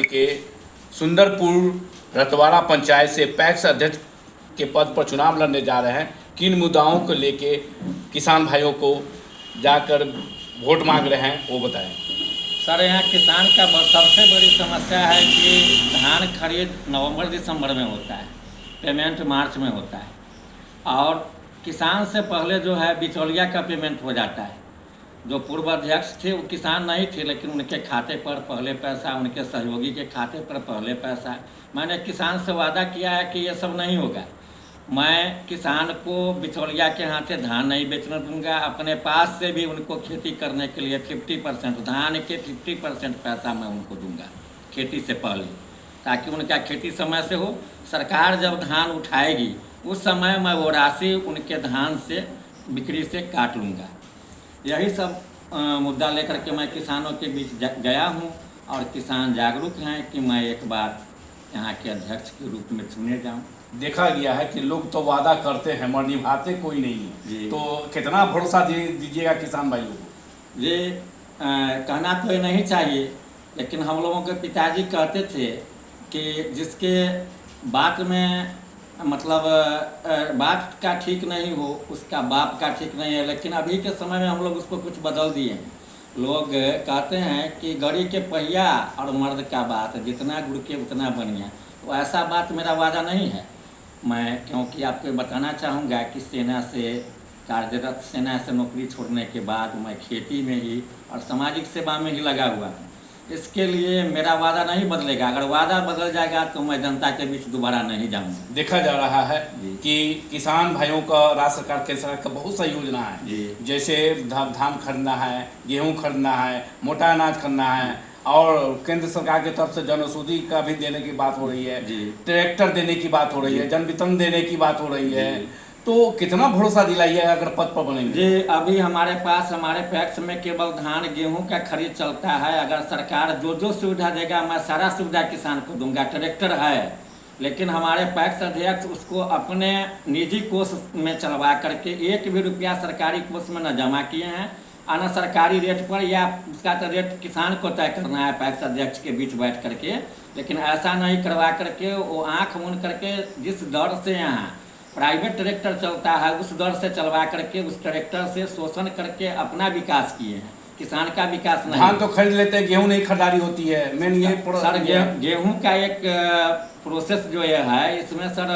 के सुंदरपुर रतवाड़ा पंचायत से पैक्स अध्यक्ष के पद पर चुनाव लड़ने जा रहे हैं। किन मुद्दाओं को लेके किसान भाइयों को जाकर वोट मांग रहे हैं वो बताएं। सर, यहाँ किसान का सबसे बड़ी समस्या है कि धान खरीद नवंबर दिसंबर में होता है, पेमेंट मार्च में होता है और किसान से पहले जो है बिचौलिया का पेमेंट हो जाता है। जो पूर्व अध्यक्ष थे वो किसान नहीं थे, लेकिन उनके खाते पर पहले पैसा, उनके सहयोगी के खाते पर पहले पैसा। मैंने किसान से वादा किया है कि ये सब नहीं होगा। मैं किसान को बिचौलिया के हाथे धान नहीं बेचने दूंगा। अपने पास से भी उनको खेती करने के लिए 50% धान के 50% पैसा मैं उनको दूंगा खेती से पहले, ताकि उनका खेती समय से हो। सरकार जब धान उठाएगी उस समय मैं वो राशि उनके धान से बिक्री से काट लूँगा। यही सब मुद्दा लेकर के मैं किसानों के बीच गया हूँ और किसान जागरूक हैं कि मैं एक बार यहाँ के अध्यक्ष के रूप में चुने जाऊँ। देखा गया है कि लोग तो वादा करते हैं मगर निभाते कोई नहीं है, तो कितना भरोसा दीजिएगा किसान भाइयों को? ये कहना तो ये नहीं चाहिए, लेकिन हम लोगों के पिताजी कहते थे कि जिसके बात में मतलब बात का ठीक नहीं हो उसका बाप का ठीक नहीं है। लेकिन अभी के समय में हम लोग उसको कुछ बदल दिए हैं। लोग कहते हैं कि गड़ी के पहिया और मर्द का बात, जितना गुड़ के उतना बनिया। तो ऐसा बात मेरा वादा नहीं है। मैं क्योंकि आपको बताना चाहूँगा कि सेना से नौकरी छोड़ने के बाद मैं खेती में ही और सामाजिक सेवा में ही लगा हुआ हूँ। इसके लिए मेरा वादा नहीं बदलेगा। अगर वादा बदल जाएगा तो मैं जनता के बीच दोबारा नहीं जाऊँगा। देखा जा रहा है कि किसान भाइयों का राज्य सरकार केंद्र सरकार का बहुत सा योजना है, जैसे धान खरीदना है, गेहूं खरीदना है, मोटा अनाज खरीदना है और केंद्र सरकार की तरफ से जन औषधि का भी देने की बात हो रही है, ट्रैक्टर देने की बात हो रही है, जन वितरण देने की बात हो रही है। तो कितना भरोसा दिलाइए अगर पद पर बनेंगे? जी, अभी हमारे पास हमारे पैक्स में केवल धान गेहूं का खरीद चलता है। अगर सरकार जो सुविधा देगा मैं सारा सुविधा किसान को दूंगा। ट्रैक्टर है, लेकिन हमारे पैक्स अध्यक्ष उसको अपने निजी कोष में चलवा करके 1 भी रुपया सरकारी कोष में न जमा किए हैं, न सरकारी रेट पर, या उसका तो रेट किसान को तय करना है पैक्स अध्यक्ष के बीच बैठ करके। लेकिन ऐसा नहीं करवा करके वो आँख मूंद करके जिस दर से यहाँ प्राइवेट ट्रैक्टर चलता है उस दर से चलवा करके उस ट्रैक्टर से शोषण करके अपना विकास किए हैं, किसान का विकास नहीं। धान तो खरीद लेते हैं, गेहूं नहीं खरीदारी होती है। मेन ये सर गेहूं का एक प्रोसेस जो ये है, इसमें सर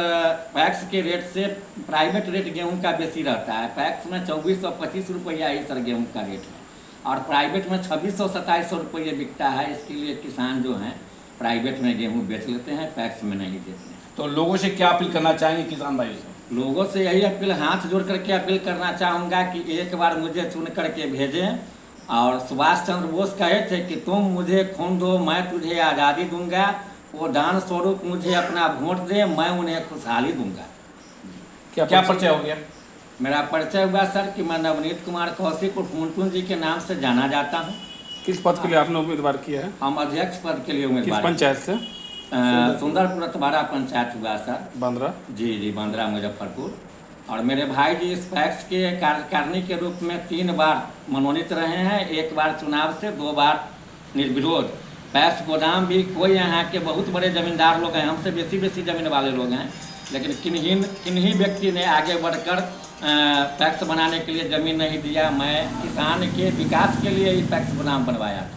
पैक्स के रेट से प्राइवेट रेट गेहूं का बेसी रहता है। पैक्स में 2425 रुपया ही सर गेहूं का रेट है और प्राइवेट में 2600-2700 रुपये बिकता है। इसके लिए किसान जो हैं प्राइवेट में गेहूँ बेच लेते हैं, पैक्स में नहीं देते हैं। तो लोगों से क्या अपील करना चाहेंगे किसान भाई से? लोगों से यही अपील, हाथ जोड़ करके अपील करना चाहूँगा कि एक बार मुझे चुन करके भेजें। और सुभाष चंद्र बोस कहे थे कि तुम मुझे खून दो मैं तुझे आज़ादी दूंगा, वो दान स्वरूप मुझे अपना वोट दे, मैं उन्हें खुशहाली दूंगा। क्या परिचय हो गया? मेरा परिचय हुआ सर कि मैं नवनीत कुमार कौशिक उर्फ मुंटू जी के नाम से जाना जाता हूँ। किस पद के लिए आपने उम्मीदवार किया है? हम अध्यक्ष पद के लिए उम्मीदवार। किस पंचायत से? सुंदरपुर रतवाड़ा पंचायत हुआ सर। बांद्रा? जी, बांद्रा मुजफ्फरपुर। और मेरे भाई जी इस पैक्स के कार्यकारिणी के रूप में 3 बार मनोनीत रहे हैं, 1 बार चुनाव से, 2 बार निर्विरोध। पैक्स गोदाम भी कोई यहाँ के बहुत बड़े जमींदार लोग हैं, हमसे बेसी जमीन वाले लोग हैं, लेकिन किन्हीं व्यक्ति ने आगे बढ़कर पैक्स बनाने के लिए ज़मीन नहीं दिया। मैं किसान के विकास के लिए ही पैक्स गोदाम बनवाया था।